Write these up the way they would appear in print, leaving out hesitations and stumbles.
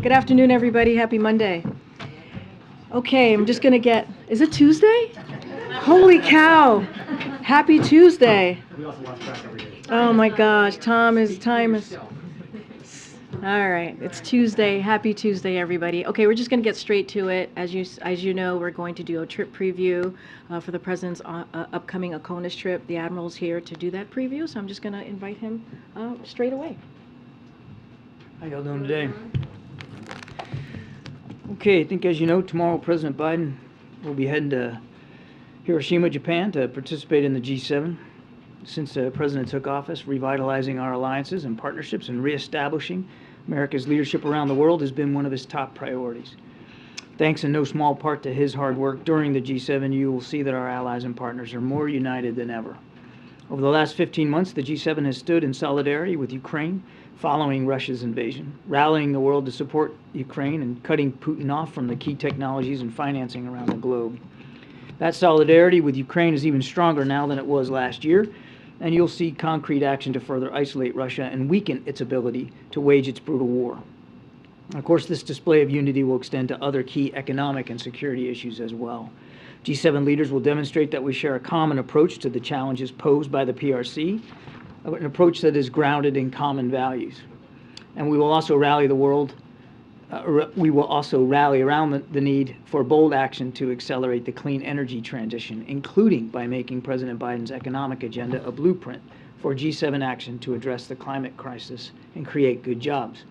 Good afternoon, everybody. Happy Monday. Okay, I'm just going to get, is it Tuesday? Holy cow. Happy Tuesday. Oh my gosh, time is. All right, it's Tuesday. Happy Tuesday, everybody. Okay, we're just going to get straight to it. As you know, we're going to do a trip preview for the President's upcoming ACONUS trip. The Admiral's here to do that preview, so I'm just going to invite him straight away. How y'all doing today? Okay, I think as you know, tomorrow President Biden will be heading to Hiroshima, Japan to participate in the G7. Since the President took office, revitalizing our alliances and partnerships and reestablishing America's leadership around the world has been one of his top priorities. Thanks in no small part to his hard work during the G7, you will see that our allies and partners are more united than ever. Over the last 15 months, the G7 has stood in solidarity with Ukraine following Russia's invasion, rallying the world to support Ukraine and cutting Putin off from the key technologies and financing around the globe. That solidarity with Ukraine is even stronger now than it was last year, and you'll see concrete action to further isolate Russia and weaken its ability to wage its brutal war. Of course, this display of unity will extend to other key economic and security issues as well. G7 leaders will demonstrate that we share a common approach to the challenges posed by the PRC, an approach that is grounded in common values. And we will also rally the world. We will also rally around the need for bold action to accelerate the clean energy transition, including by making President Biden's economic agenda a blueprint for G7 action to address the climate crisis and create good jobs.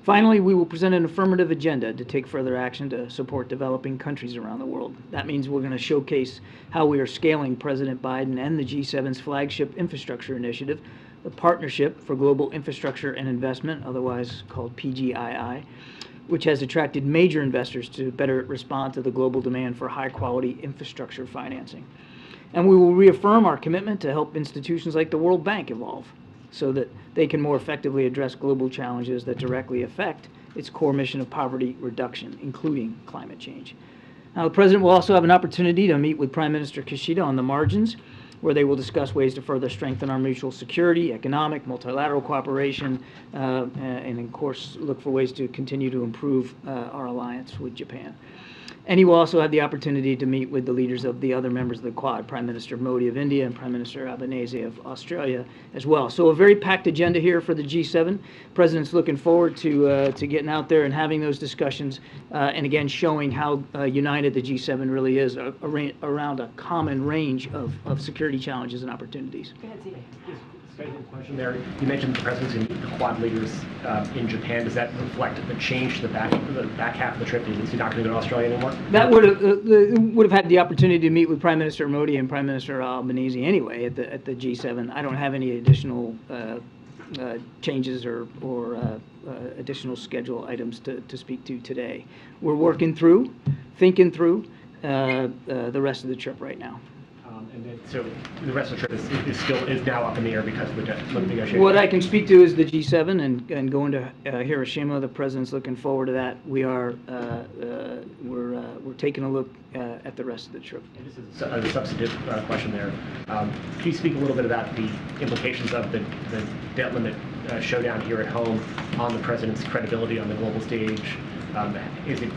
Finally, we will present an affirmative agenda to take further action to support developing countries around the world. That means we're going to showcase how we are scaling President Biden and the G7's flagship infrastructure initiative, the Partnership for Global Infrastructure and Investment, otherwise called PGII, which has attracted major investors to better respond to the global demand for high-quality infrastructure financing. And we will reaffirm our commitment to help institutions like the World Bank evolve so that they can more effectively address global challenges that directly affect its core mission of poverty reduction, including climate change. Now, the President will also have an opportunity to meet with Prime Minister Kishida on the margins, where they will discuss ways to further strengthen our mutual security, economic, multilateral cooperation, and of course, look for ways to continue to improve our alliance with Japan. And he will also have the opportunity to meet with the leaders of the other members of the Quad, Prime Minister Modi of India and Prime Minister Albanese of Australia as well. So a very packed agenda here for the G7. President's looking forward to getting out there and having those discussions, and again showing how united the G7 really is around a common range of security challenges and opportunities. Go ahead, Steve. Question there. You mentioned the President's going to meet the Quad leaders in Japan. Does that reflect the change to the back half of the trip? Is he not going to go to Australia anymore? That would have had the opportunity to meet with Prime Minister Modi and Prime Minister Albanese anyway at the G7. I don't have any additional changes or additional schedule items to speak to today. We're working through, thinking through the rest of the trip right now. And then, so the rest of the trip is now up in the air because of the negotiations. What I can speak to is the G7 and going to Hiroshima. The President's looking forward to that. We're taking a look at the rest of the trip. And this is a substantive question there. Can you speak a little bit about the implications of the debt limit showdown here at home on the President's credibility on the global stage? Is it,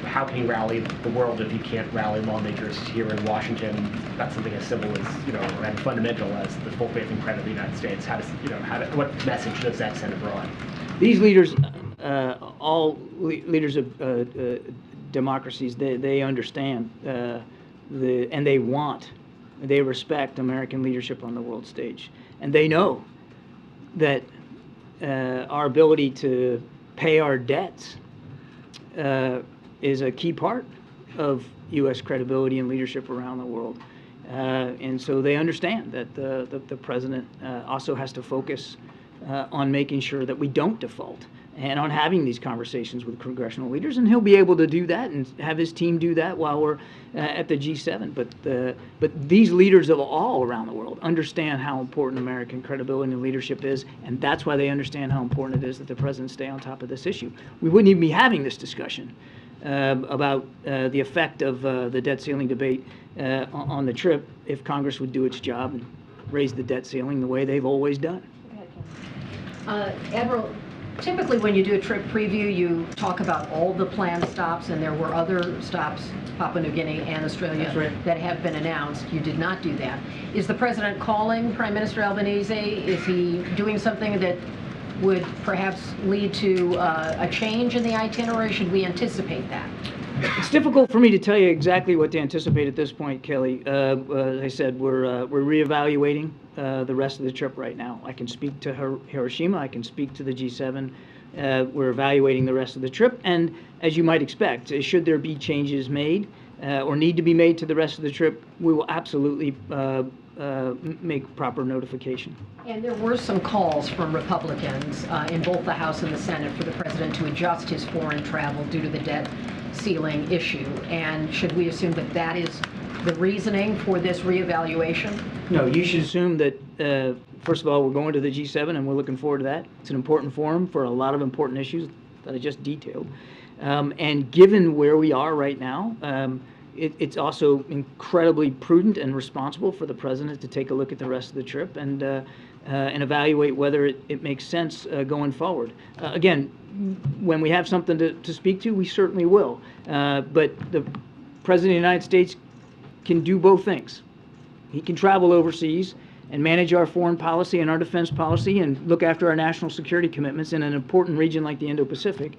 how can he rally the world if he can't rally lawmakers here in Washington? That's something as simple as, and fundamental as the full faith and credit of the United States. What message does that send abroad? These leaders, all leaders of democracies, they understand and they respect American leadership on the world stage. And they know that our ability to pay our debts is a key part of U.S. credibility and leadership around the world. And so they understand that the President also has to focus on making sure that we don't default and on having these conversations with congressional leaders. And he'll be able to do that and have his team do that while we're at the G7. But these leaders of all around the world understand how important American credibility and leadership is, and that's why they understand how important it is that the President stay on top of this issue. We wouldn't even be having this discussion about the effect of the debt ceiling debate on the trip if Congress would do its job and raise the debt ceiling the way they've always done. Admiral, Typically, when you do a trip preview, you talk about all the planned stops, and there were other stops, Papua New Guinea and Australia, That's right. that have been announced. You did not do that. Is the president calling Prime Minister Albanese? Is he doing something that would perhaps lead to a change in the itinerary? Should we anticipate that? It's difficult for me to tell you exactly what to anticipate at this point, Kelly. As I said, we're reevaluating the rest of the trip right now. I can speak to Hiroshima. I can speak to the G7. We're evaluating the rest of the trip, and as you might expect, should there be changes made or need to be made to the rest of the trip, we will absolutely make proper notification. And there were some calls from Republicans in both the House and the Senate for the president to adjust his foreign travel due to the debt ceiling issue. And should we assume that that is the reasoning for this reevaluation? No, you should assume that, first of all, we're going to the G7 and we're looking forward to that. It's an important forum for a lot of important issues that I just detailed. And given where we are right now, it's also incredibly prudent and responsible for the president to take a look at the rest of the trip and evaluate whether it makes sense going forward. Again, when we have something to speak to, we certainly will. But the President of the United States can do both things. He can travel overseas and manage our foreign policy and our defense policy and look after our national security commitments in an important region like the Indo-Pacific,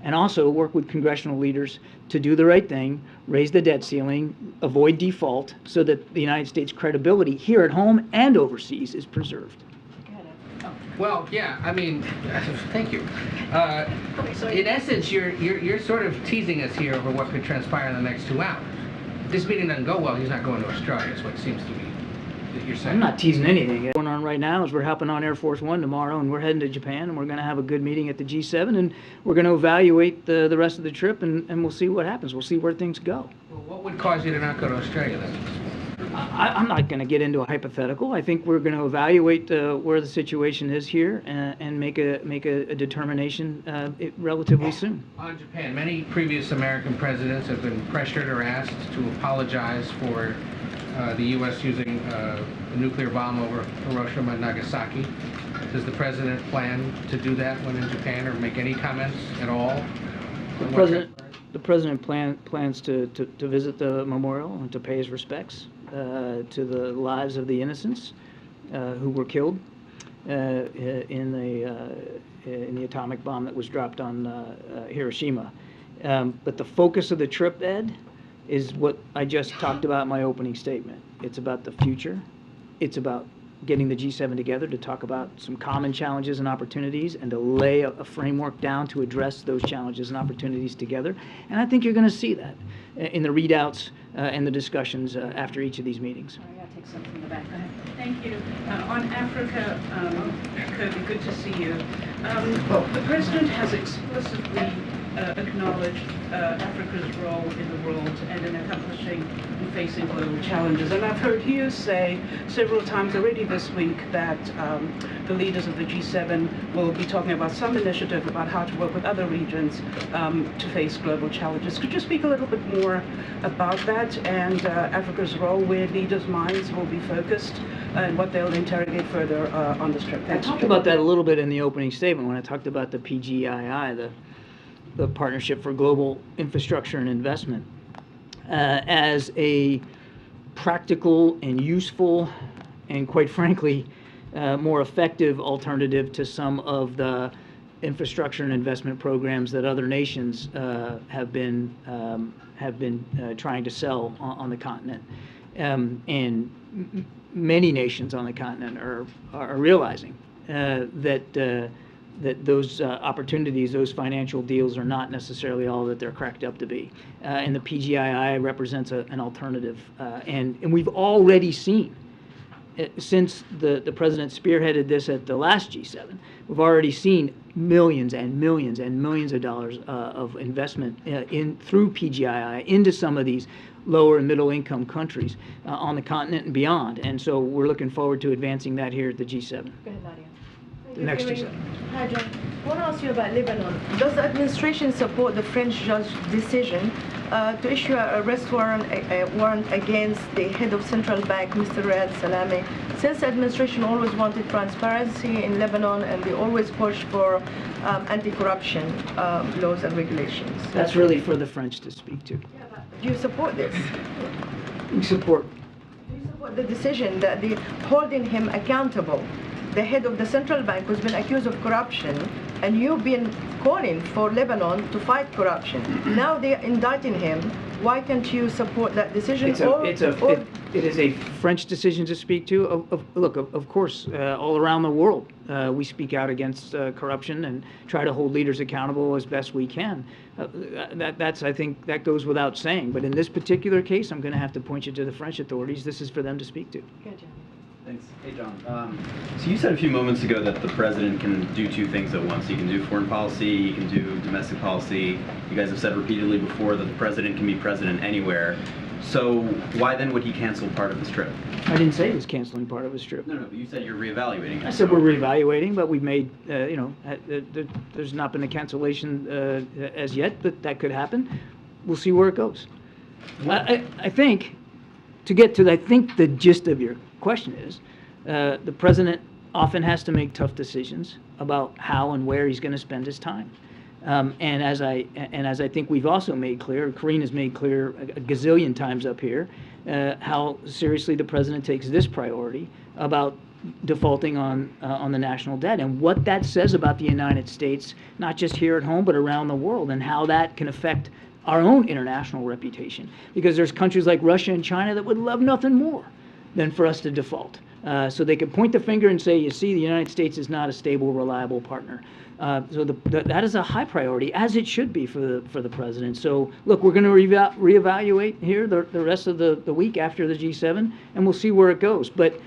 and also work with congressional leaders to do the right thing, raise the debt ceiling, avoid default, so that the United States' credibility here at home and overseas is preserved. Well, yeah, I mean, thank you. In essence, you're sort of teasing us here over what could transpire in the next 2 hours. If this meeting doesn't go well, he's not going to Australia, is what it seems to me that you're saying. I'm not teasing anything. What's going on right now is we're hopping on Air Force One tomorrow, and we're heading to Japan, and we're going to have a good meeting at the G7, and we're going to evaluate the rest of the trip, and we'll see what happens. We'll see where things go. Well, what would cause you to not go to Australia then? I'm not going to get into a hypothetical. I think we're going to evaluate where the situation is here and make a determination relatively soon. On Japan, many previous American presidents have been pressured or asked to apologize for the U.S. using a nuclear bomb over Hiroshima and Nagasaki. Does the president plan to do that when in Japan, or make any comments at all? The president plans to visit the memorial and to pay his respects to the lives of the innocents who were killed in the atomic bomb that was dropped on Hiroshima. But the focus of the trip, Ed, is what I just talked about in my opening statement. It's about the future. It's about getting the G7 together to talk about some common challenges and opportunities and to lay a framework down to address those challenges and opportunities together. And I think you're going to see that in the readouts and the discussions after each of these meetings. I gotta take some from the back. Go ahead. Thank you. On Africa, Kirby, good to see you. The President has explicitly acknowledged Africa's role in the world and in accomplishing and facing global challenges. And I've heard you say several times already this week that the leaders of the G7 will be talking about some initiative about how to work with other regions to face global challenges. Could you speak a little bit more about that and Africa's role, where leaders' minds will be focused and what they'll interrogate further on this trip? I talked about that a little bit in the opening statement when I talked about the PGII, the Partnership for Global Infrastructure and Investment, as a practical and useful and, quite frankly, more effective alternative to some of the infrastructure and investment programs that other nations have been trying to sell on the continent. And many nations on the continent are realizing that those opportunities, those financial deals are not necessarily all that they're cracked up to be. And the PGII represents an alternative. And we've already seen, since the president spearheaded this at the last G7, we've already seen millions and millions and millions of dollars of investment through PGII into some of these lower and middle income countries on the continent and beyond. And so we're looking forward to advancing that here at the G7. Go ahead, Nadia. next G7. Hi, John. I want to ask you about Lebanon. Does the administration support the French judge's decision to issue an arrest warrant against the head of central bank, Mr. Riyad Salameh? Since the administration always wanted transparency in Lebanon and they always pushed for anti-corruption laws and regulations. That's really for the French to speak to. Do you support this? We support. Do you support the decision that the holding him accountable, the head of the central bank who's been accused of corruption, and you've been calling for Lebanon to fight corruption. Now they're indicting him. Why can't you support that decision? It is a French decision to speak to. Look, of course, all around the world, we speak out against corruption and try to hold leaders accountable as best we can. I think that goes without saying. But in this particular case, I'm going to have to point you to the French authorities. This is for them to speak to. Good job. Thanks. Hey, John. So you said a few moments ago that the president can do two things at once. He can do foreign policy, he can do domestic policy. You guys have said repeatedly before that the president can be president anywhere. So why then would he cancel part of his trip? I didn't say he was canceling part of his trip. No, but you said you're reevaluating. I said we're reevaluating, but we've made, there's not been a cancellation as yet, but that could happen. We'll see where it goes. I think, to get to, the gist of your question is, the president often has to make tough decisions about how and where he's going to spend his time. And as I think we've also made clear, Karine has made clear a gazillion times up here, how seriously the president takes this priority about defaulting on the national debt and what that says about the United States, not just here at home, but around the world, and how that can affect our own international reputation. Because there's countries like Russia and China that would love nothing more than for us to default. So they can point the finger and say, you see, the United States is not a stable, reliable partner. So that is a high priority, as it should be for the president. So look, we're going to reevaluate here the rest of the week after the G7, and we'll see where it goes. But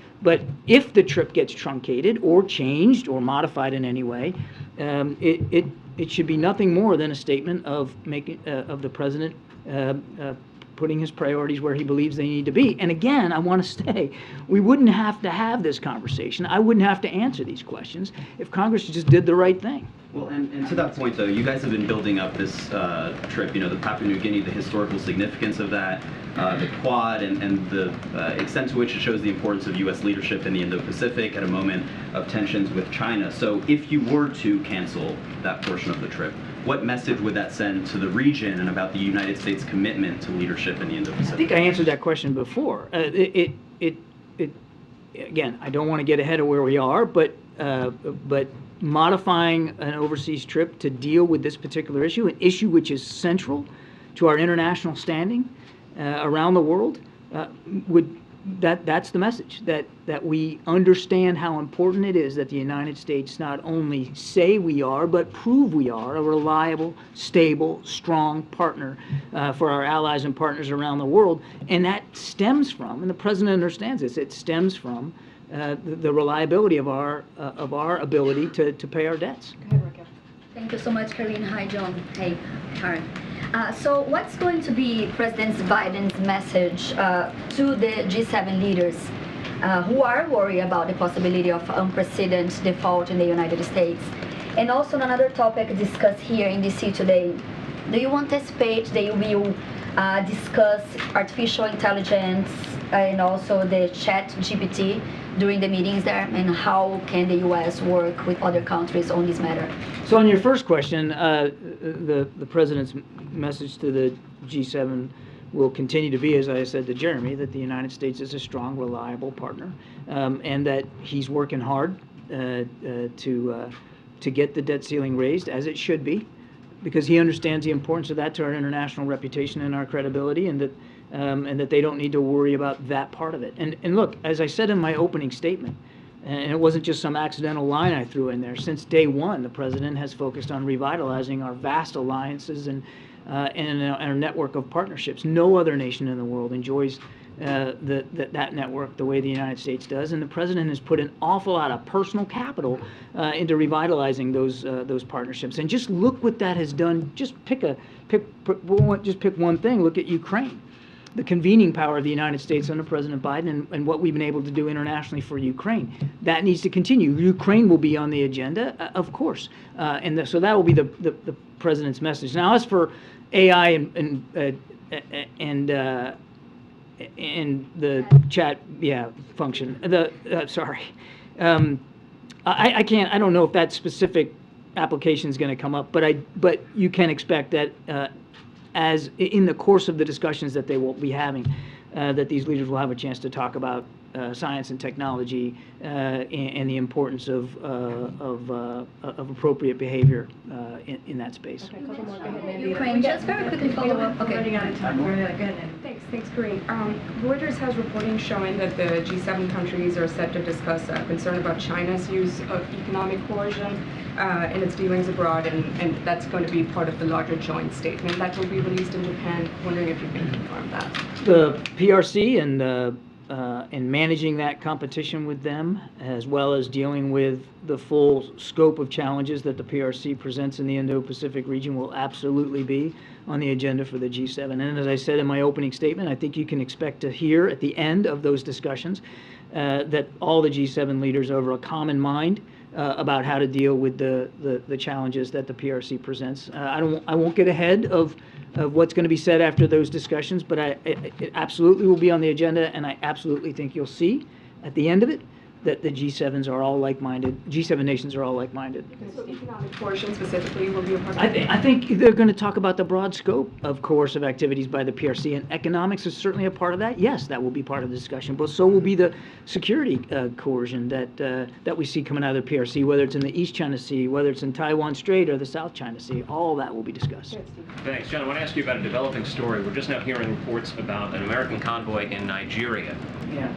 if the trip gets truncated or changed or modified in any way, it should be nothing more than a statement of the president putting his priorities where he believes they need to be. And again, I want to say, we wouldn't have to have this conversation. I wouldn't have to answer these questions if Congress just did the right thing. Well, and to that point, though, you guys have been building up this trip, the Papua New Guinea, the historical significance of that, the Quad, and the extent to which it shows the importance of U.S. leadership in the Indo-Pacific at a moment of tensions with China. So if you were to cancel that portion of the trip, what message would that send to the region and about the United States' commitment to leadership in the Indo-Pacific? I think I answered that question before. Again, I don't want to get ahead of where we are, but modifying an overseas trip to deal with this particular issue, an issue which is central to our international standing around the world, that's the message, that we understand how important it is that the United States not only say we are, but prove we are a reliable, stable, strong partner for our allies and partners around the world. And that stems from, and the president understands this, it stems from the reliability of our ability to pay our debts. Go ahead, Raquel. Thank you so much, Karine. Hi, John. Hey, Karen. So what's going to be President Biden's message to the G7 leaders who are worried about the possibility of unprecedented default in the United States? And also another topic discussed here in DC today, do you anticipate they will discuss artificial intelligence and also the chat GPT during the meetings there, and how can the U.S. work with other countries on this matter? So on your first question, the president's message to the G7 will continue to be, as I said to Jeremy, that the United States is a strong, reliable partner, and that he's working hard to get the debt ceiling raised, as it should be, because he understands the importance of that to our international reputation and our credibility, and that they don't need to worry about that part of it. And look, as I said in my opening statement, and it wasn't just some accidental line I threw in there, since day one, the president has focused on revitalizing our vast alliances and our network of partnerships. No other nation in the world enjoys that network the way the United States does, and the president has put an awful lot of personal capital into revitalizing those partnerships. And just look what that has done. Just pick one thing. Look at Ukraine. the convening power of the United States under President Biden and what we've been able to do internationally for Ukraine. That needs to continue. Ukraine will be on the agenda, of course, so that will be the president's message. Now, as for AI and the chat function, I don't know if that specific application is going to come up, but you can expect that as in the course of the discussions that they will be having, that these leaders will have a chance to talk about science and technology and the importance of appropriate behavior in that space. Okay, a couple more. Go ahead, Mandy. Ukraine, just very quickly follow up. We're running out of time. Go ahead, Nandy. Thanks, Karine. Reuters has reporting showing that the G7 countries are set to discuss concern about China's use of economic coercion in its dealings abroad, and that's going to be part of the larger joint statement that will be released in Japan. Wondering if you can confirm that. The PRC and managing that competition with them, as well as dealing with the full scope of challenges that the PRC presents in the Indo-Pacific region, will absolutely be on the agenda for the G7. And as I said in my opening statement, I think you can expect to hear at the end of those discussions that all the G7 leaders are over a common mind about how to deal with the challenges that the PRC presents. I won't get ahead of what's going to be said after those discussions, but it absolutely will be on the agenda, and I absolutely think you'll see at the end of it that the G7s are all like-minded. G7 nations are all like-minded. So economic coercion specifically will be a part of it? I think they're going to talk about the broad scope of coercive activities by the PRC, and economics is certainly a part of that. Yes, that will be part of the discussion, but so will be the security coercion that we see coming out of the PRC, whether it's in the East China Sea, whether it's in Taiwan Strait or the South China Sea. All that will be discussed. Thanks. John, I want to ask you about a developing story. We're just now hearing reports about an American convoy in Nigeria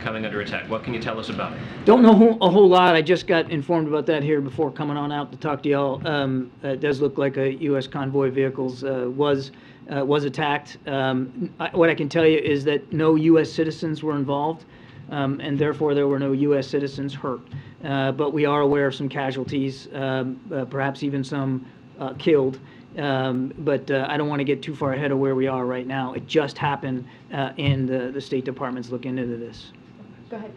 coming under attack. What can you tell us about it? Don't know a whole lot. I just got informed about that here before coming on out to talk to y'all. It does look like a U.S. convoy vehicles was attacked. What I can tell you is that no U.S. citizens were involved, and therefore there were no U.S. citizens hurt. But we are aware of some casualties, perhaps even some killed. But I don't want to get too far ahead of where we are right now. It just happened, and the State Department's looking into this. Go ahead.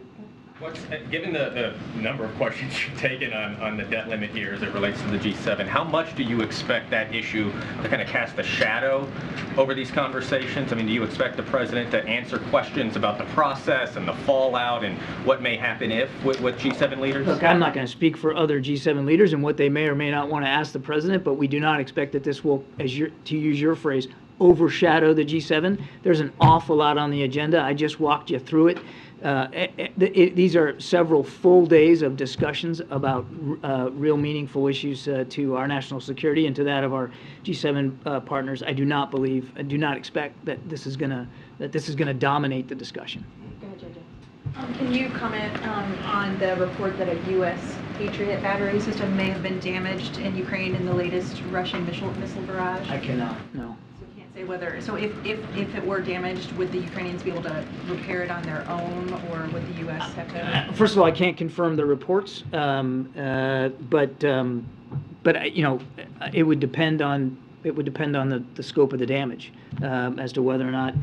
Given the number of questions you've taken on the debt limit here as it relates to the G7, how much do you expect that issue to kind of cast a shadow over these conversations? I mean, do you expect the president to answer questions about the process and the fallout and what may happen if with G7 leaders? Look, I'm not going to speak for other G7 leaders and what they may or may not want to ask the president, but we do not expect that this will, to use your phrase, overshadow the G7. There's an awful lot on the agenda. I just walked you through it. These are several full days of discussions about real meaningful issues to our national security and to that of our G7 partners. I do not expect that this is going to dominate the discussion. Go ahead, JJ. Can you comment on the report that a U.S. Patriot battery system may have been damaged in Ukraine in the latest Russian missile barrage? I cannot, no. Say whether, so if it were damaged, would the Ukrainians be able to repair it on their own, or would the U.S. have to? First of all, I can't confirm the reports, but it would depend on the scope of the damage as to whether or not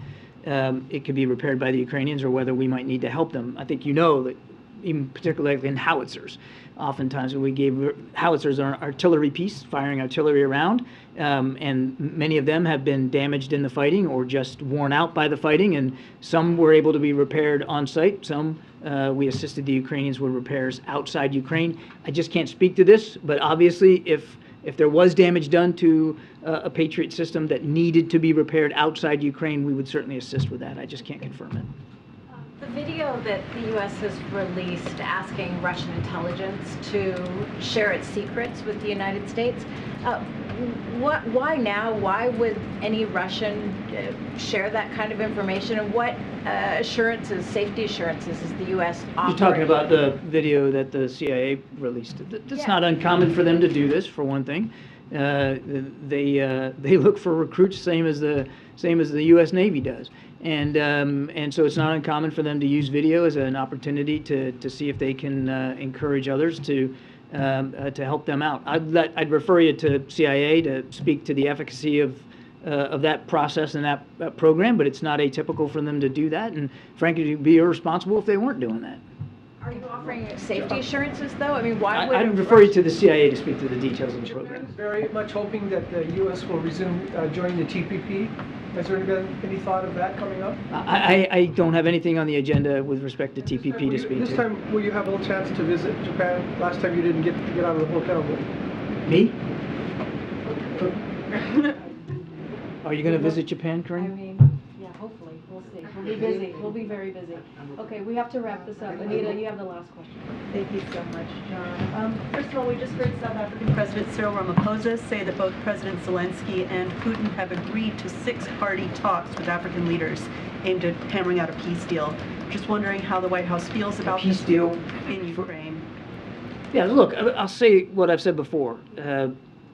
it could be repaired by the Ukrainians or whether we might need to help them. I think you know that even particularly in howitzers, oftentimes when we gave howitzers are an artillery piece firing artillery around, and many of them have been damaged in the fighting or just worn out by the fighting, and some were able to be repaired on site. Some we assisted the Ukrainians with repairs outside Ukraine. I just can't speak to this, but obviously if there was damage done to a Patriot system that needed to be repaired outside Ukraine, we would certainly assist with that. I just can't confirm it. The video that the U.S. has released asking Russian intelligence to share its secrets with the United States, why now? Why would any Russian share that kind of information? And what safety assurances is the U.S. offering? You're talking about the video that the CIA released. It's not uncommon for them to do this, for one thing. They look for recruits, same as the U.S. Navy does. And so it's not uncommon for them to use video as an opportunity to see if they can encourage others to help them out. I'd refer you to CIA to speak to the efficacy of of that process and that program, but it's not atypical for them to do that, and frankly, it would be irresponsible if they weren't doing that. Are you offering safety assurances, though? I mean, why would... I'd refer you to the CIA to speak to the details of the program. Japan is very much hoping that the U.S. will resume joining the TPP. Has there been any thought of that coming up? I don't have anything on the agenda with respect to TPP to speak to. This time, will you have a little chance to visit Japan? Last time you didn't get out of the hotel room. Me? Are you going to visit Japan, I Karine? mean, yeah, hopefully, we'll see. We'll be busy, we'll be very busy. Okay, we have to wrap this up. Anita, you have the last question. Thank you so much, John. First of all, we just heard South African President Cyril Ramaphosa say that both President Zelensky and Putin have agreed to 6-party talks with African leaders aimed at hammering out a peace deal. Just wondering how the White House feels about peace deal in Ukraine. Yeah, look, I'll say what I've said before.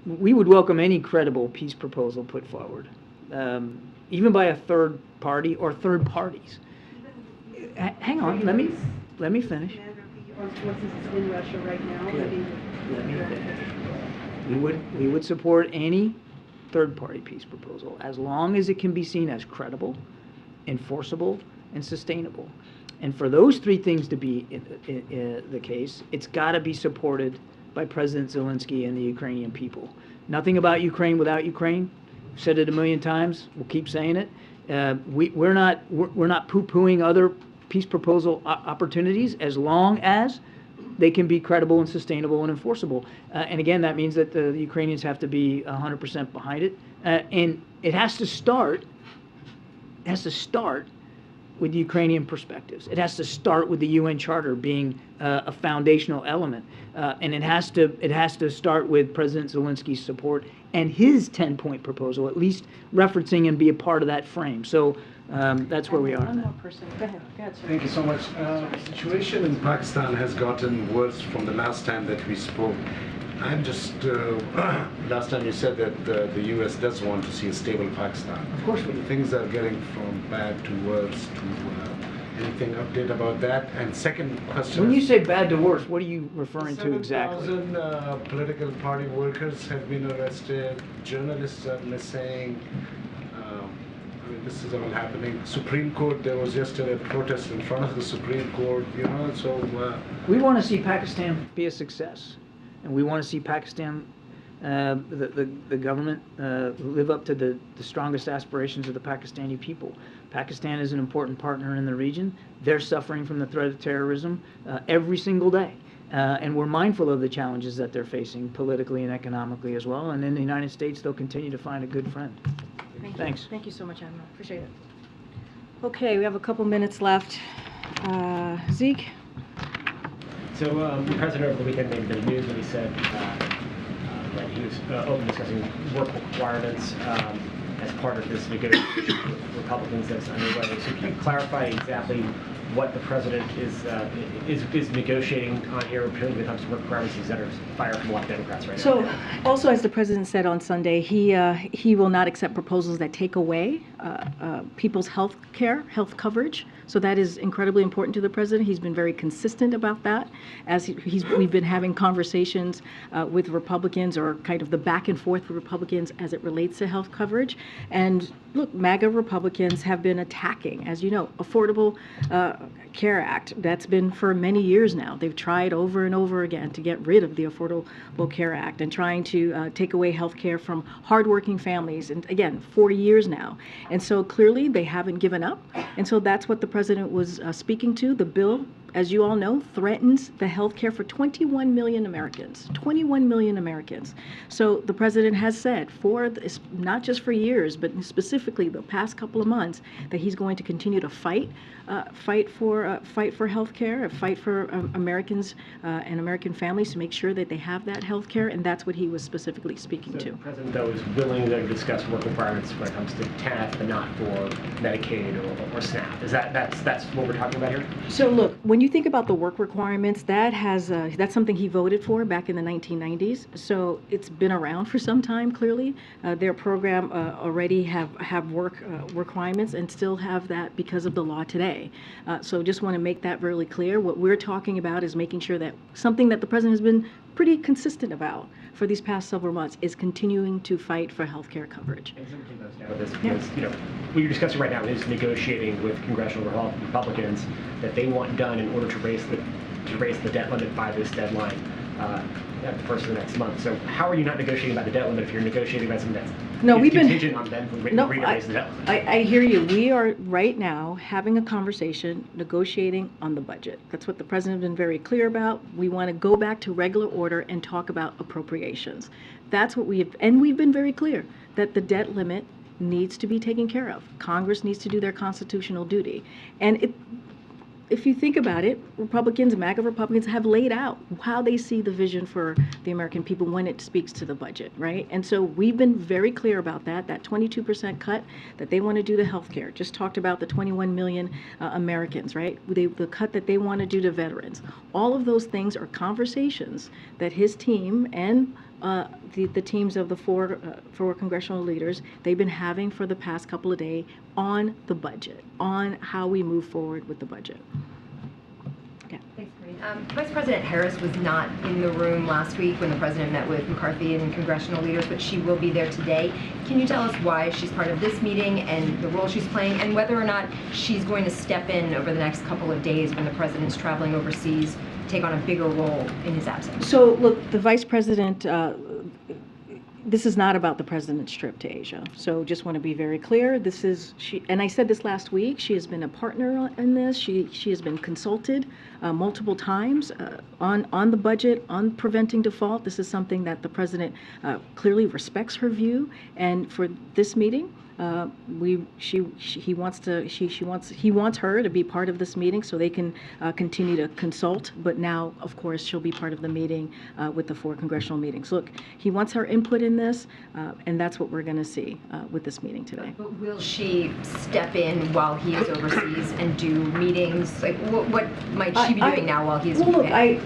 We would welcome any credible peace proposal put forward, even by a third party or third parties. Hang on, let me finish. In Russia right now. Let me finish. We would support any third party peace proposal as long as it can be seen as credible, enforceable, and sustainable. And for those three things to be the case, it's got to be supported by President Zelensky and the Ukrainian people. Nothing about Ukraine without Ukraine. I've said it a million times. We'll keep saying it. We're not poo-pooing other peace proposal opportunities as long as they can be credible and sustainable and enforceable. And again, that means that the Ukrainians have to be 100% behind it. And it has to start with Ukrainian perspectives. It has to start with the UN Charter being a foundational element, and it has to start with President Zelensky's support and his 10-point proposal, at least referencing and be a part of that frame. So that's where we are. One more person. Go ahead, sir. Thank you so much. The situation in Pakistan has gotten worse from the last time that we spoke. I'm just, last time you said that the U.S. does want to see a stable Pakistan. Of course we do. Things are getting from bad to worse anything update about that? And second question. When you say bad to worse, what are you referring to exactly? 7,000 political party workers have been arrested, journalists are missing. This is all happening. Supreme Court, there was yesterday a protest in front of the Supreme Court, so... We want to see Pakistan be a success. And we want to see Pakistan, the government, live up to the strongest aspirations of the Pakistani people. Pakistan is an important partner in the region. They're suffering from the threat of terrorism every single day. And we're mindful of the challenges that they're facing politically and economically as well. And in the United States, they'll continue to find a good friend. Thanks. Thank you so much, Admiral. Appreciate it. Okay, we have a couple minutes left. Zeke? So the president over the weekend made a bit of news when he said that he was open discussing work requirements as part of this negotiation with Republicans that's underway. So can you clarify exactly what the president is negotiating on here, particularly when it comes to work requirements that are fired from a lot of Democrats right now? So, also as the president said on Sunday, he will not accept proposals that take away people's health care, health coverage. So that is incredibly important to the president. He's been very consistent about that. As we've been having conversations with Republicans, or kind of the back and forth with Republicans as it relates to health coverage. And look, MAGA Republicans have been attacking, as you know, Affordable Care Act. That's been for many years now. They've tried over and over again to get rid of the Affordable Care Act and trying to take away health care from hardworking families. And again, 40 years now. And so clearly they haven't given up. And so that's what the president was speaking to. The bill, as you all know, threatens the health care for 21 million Americans. 21 million Americans. So the president has said, for this, not just for years, but specifically the past couple of months, that he's going to continue to fight for health care, fight for Americans and American families to make sure that they have that health care, and that's what he was specifically speaking to. The president, though, is willing to discuss work requirements when it comes to TANF, but not for Medicaid or SNAP. That's what we're talking about here? So look, when you think about the work requirements, that's something he voted for back in the 1990s. So it's been around for some time, clearly. Their program already have work requirements and still have that because of the law today. So just want to make that really clear. What we're talking about is making sure that something that the president has been pretty consistent about for these past several months is continuing to fight for health care coverage. And something goes down with this because, you know, what you're discussing right now is negotiating with congressional Republicans that they want done in order to raise the debt limit by this deadline at the first of the next month. So how are you not negotiating about the debt limit if you're negotiating about something that's contingent on them agreeing to raise the debt limit? I hear you. We are right now having a conversation, negotiating on the budget. That's what the president has been very clear about. We want to go back to regular order and talk about appropriations. That's what and we've been very clear that the debt limit needs to be taken care of. Congress needs to do their constitutional duty. And if you think about it, Republicans, MAGA Republicans, have laid out how they see the vision for the American people when it speaks to the budget, right? And so we've been very clear about that 22% cut that they want to do to healthcare. Just talked about the 21 million Americans, right? The cut that they want to do to veterans. All of those things are conversations that his team and the teams of the four congressional leaders, they've been having for the past couple of days on the budget, on how we move forward with the budget. Yeah. Thanks, Karine. Vice President Harris was not in the room last week when the president met with McCarthy and congressional leaders, but she will be there today. Can you tell us why she's part of this meeting and the role she's playing, and whether or not she's going to step in over the next couple of days when the president's traveling overseas, take on a bigger role in his absence? So look, the vice president, this is not about the president's trip to Asia. So just want to be very clear. This is, and I said this last week, she has been a partner in this. She has been consulted multiple times on the budget, on preventing default. This is something that the president clearly respects her view. And for this meeting, he wants her to be part of this meeting so they can continue to consult. But now, of course, she'll be part of the meeting with the 4 congressional meetings. Look, he wants her input in this, and that's what we're going to see with this meeting today. But will she step in while he is overseas and do meetings? Like, what might she be doing now while he's well, look,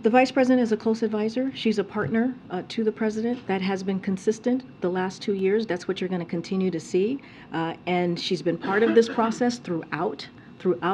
the vice president is a close advisor. She's a partner to the president. That has been consistent the last 2 years. That's what you're going to continue to see. And she's been part of this process throughout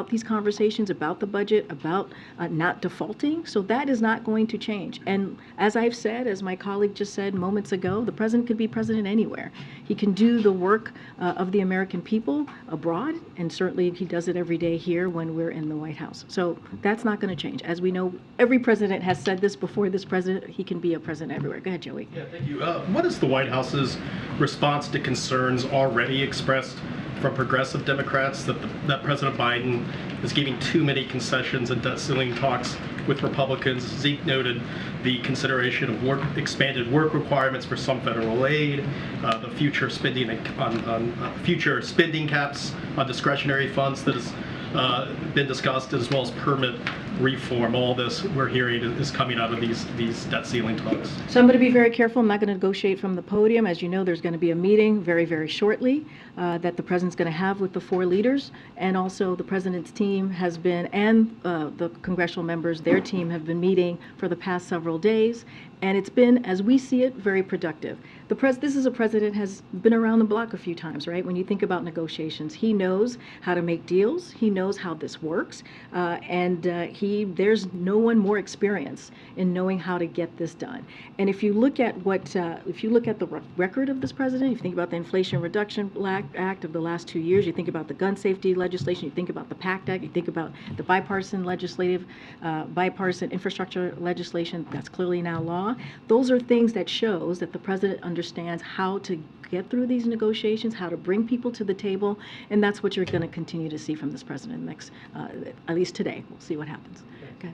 these conversations about the budget, about not defaulting. So that is not going to change. And as I've said, as my colleague just said moments ago, the president could be president anywhere. He can do the work of the American people abroad, and certainly he does it every day here when we're in the White House. So that's not going to change. As we know, every president has said this before this president, he can be a president everywhere. Go ahead, Joey. Yeah, thank you. What is the White House's response to concerns already expressed from progressive Democrats that President Biden is giving too many concessions and debt ceiling talks with Republicans? Zeke noted the consideration of expanded work requirements for some federal aid, the future spending on future spending caps on discretionary funds that has been discussed, as well as permit reform. All this we're hearing is coming out of these debt ceiling talks. So I'm going to be very careful. I'm not going to negotiate from the podium. As you know, there's going to be a meeting very, very shortly that the president's going to have with the 4 leaders, and also the president's team has been, and the congressional members, their team have been meeting for the past several days, and it's been, as we see it, very productive. This is a president has been around the block a few times, right? When you think about negotiations, he knows how to make deals. He knows how this works, and there's no one more experienced in knowing how to get this done. And if you look at the record of this president, if you think about the Inflation Reduction Act of the last 2 years, you think about the gun safety legislation, you think about the PACT Act, you think about the bipartisan infrastructure legislation that's clearly now law. Those are things that shows that the president understands how to get through these negotiations, how to bring people to the table, and that's what you're going to continue to see from this president next, at least today. We'll see what happens. Okay.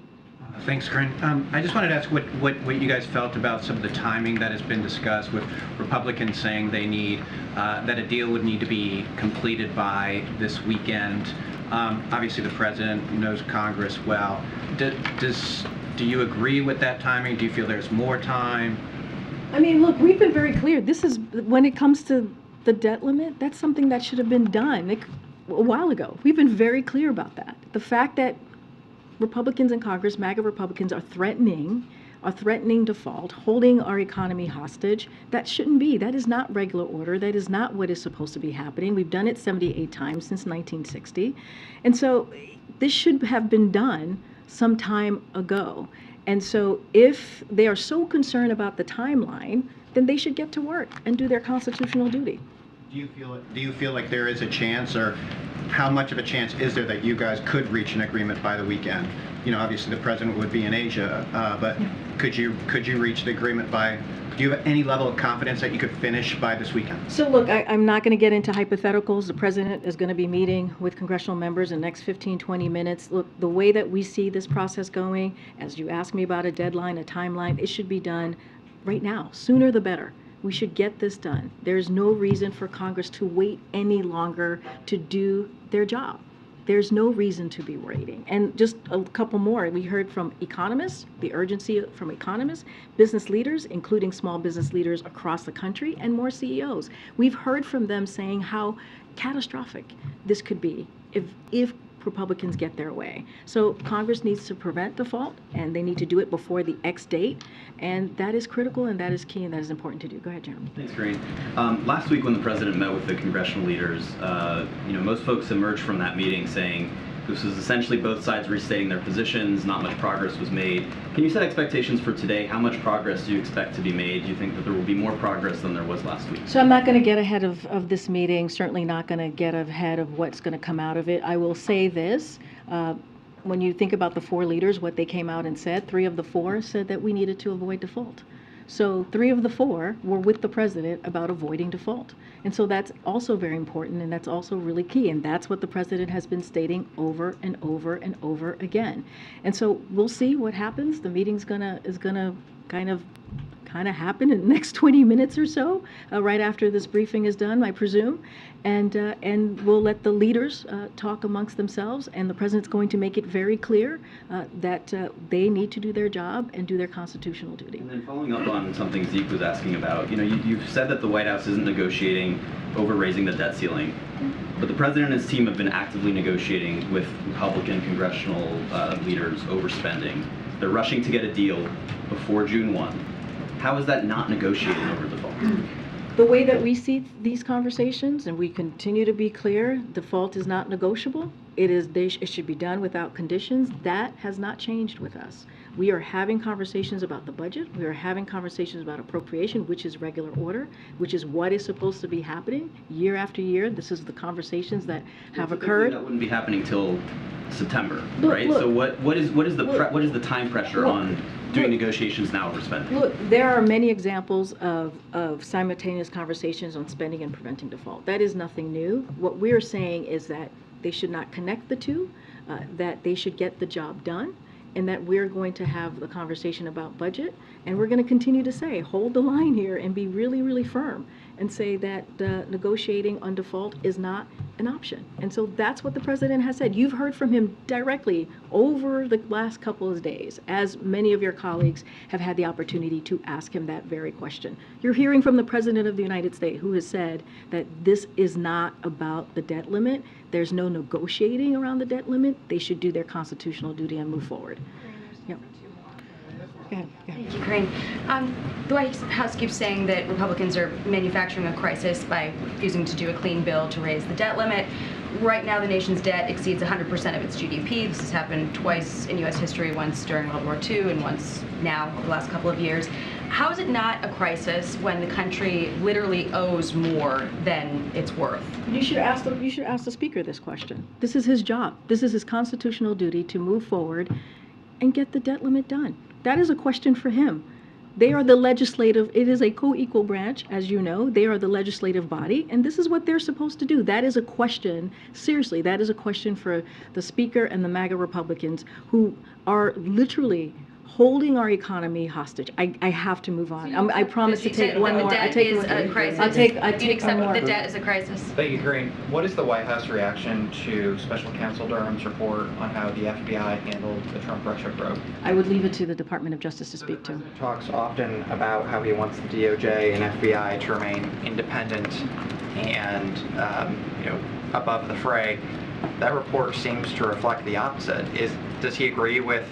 Thanks, Karine. I just wanted to ask what you guys felt about some of the timing that has been discussed, with Republicans saying they need that a deal would need to be completed by this weekend. Obviously, the president knows Congress well. Do you agree with that timing? Do you feel there's more time? I mean, look, we've been very clear. This is, when it comes to the debt limit, that's something that should have been done a while ago. We've been very clear about that. The fact that Republicans in Congress, MAGA Republicans, are threatening default, holding our economy hostage, that shouldn't be. That is not regular order. That is not what is supposed to be happening. We've done it 78 times since 1960. And so this should have been done some time ago. And so if they are so concerned about the timeline, then they should get to work and do their constitutional duty. Do you feel like there is a chance, or how much of a chance is there that you guys could reach an agreement by the weekend? You know, obviously the president would be in Asia, but could you reach the agreement by? Do you have any level of confidence that you could finish by this weekend? So look, I'm not going to get into hypotheticals. The president is going to be meeting with congressional members in the next 15, 20 minutes. Look, the way that we see this process going, as you asked me about a deadline, a timeline, it should be done right now. Sooner the better. We should get this done. There's no reason for Congress to wait any longer to do their job. There's no reason to be waiting. And just a couple more. We heard from economists, the urgency from economists, business leaders, including small business leaders across the country, and more CEOs. We've heard from them saying how catastrophic this could be if Republicans get their way. So Congress needs to prevent default, and they need to do it before the X date, and that is critical, and that is key, and that is important to do. Go ahead, Jeremy. Thanks, Karine. Last week when the president met with the congressional leaders, most folks emerged from that meeting saying this was essentially both sides restating their positions, not much progress was made. Can you set expectations for today? How much progress do you expect to be made? Do you think that there will be more progress than there was last week? So I'm not going to get ahead of this meeting, certainly not going to get ahead of what's going to come out of it. I will say this, when you think about the 4 leaders, what they came out and said, 3 of the 4 said that we needed to avoid default. So 3 of the 4 were with the president about avoiding default. And so that's also very important, and that's also really key. And that's what the president has been stating over and over and over again. And so we'll see what happens. The meeting's is gonna kind of happen in the next 20 minutes or so, right after this briefing is done, I presume. And we'll let the leaders talk amongst themselves, and the president's going to make it very clear that they need to do their job and do their constitutional duty. And then following up on something Zeke was asking about, you've said that the White House isn't negotiating over raising the debt ceiling, but the president and his team have been actively negotiating with Republican congressional leaders over spending. They're rushing to get a deal before June 1. How is that not negotiating over default? The way that we see these conversations, and we continue to be clear, default is not negotiable. It should be done without conditions. That has not changed with us. We are having conversations about the budget. We are having conversations about appropriation, which is regular order, which is what is supposed to be happening year after year. This is the conversations that have occurred. That wouldn't be happening till September, right? So what is the time pressure on doing negotiations now over spending? Look, there are many examples of simultaneous conversations on spending and preventing default. That is nothing new. What we're saying is that they should not connect the two, that they should get the job done, and that we're going to have the conversation about budget, and we're going to continue to say, hold the line here and be really, really firm, and say that negotiating on default is not an option. And so that's what the president has said. You've heard from him directly over the last couple of days, as many of your colleagues have had the opportunity to ask him that very question. You're hearing from the president of the United States, who has said that this is not about the debt limit. There's no negotiating around the debt limit. They should do their constitutional duty and move forward. Yep. Thank you, Karine. The White House keeps saying that Republicans are manufacturing a crisis by refusing to do a clean bill to raise the debt limit. Right now, the nation's debt exceeds 100% of its GDP. This has happened twice in U.S. history, once during World War II and once now over the last couple of years. How is it not a crisis when the country literally owes more than it's worth? You should ask the Speaker this question. This is his job. This is his constitutional duty to move forward and get the debt limit done. That is a question for him. They are the legislative, it is a co-equal branch, as you know. They are the legislative body, and this is what they're supposed to do. That is a question, seriously, that is a question for the Speaker and the MAGA Republicans, who are literally holding our economy hostage. I have to move on. I promise to take one more. The debt is a crisis. You'd accept the debt is a crisis. Thank you, Karine. What is the White House reaction to Special Counsel Durham's report on how the FBI handled the Trump-Russia probe? I would leave it to the Department of Justice to speak to. Talks often about how he wants the DOJ and FBI to remain independent and above the fray. That report seems to reflect the opposite. Does he agree with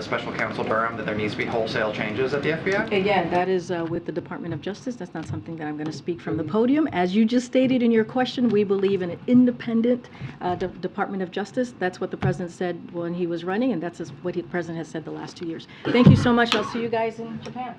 Special Counsel Durham that there needs to be wholesale changes at the FBI? Again, that is with the Department of Justice. That's not something that I'm going to speak from the podium. As you just stated in your question, we believe in an independent Department of Justice. That's what the President said when he was running, and that's what the President has said the last 2 years. Thank you so much. I'll see you guys in Japan.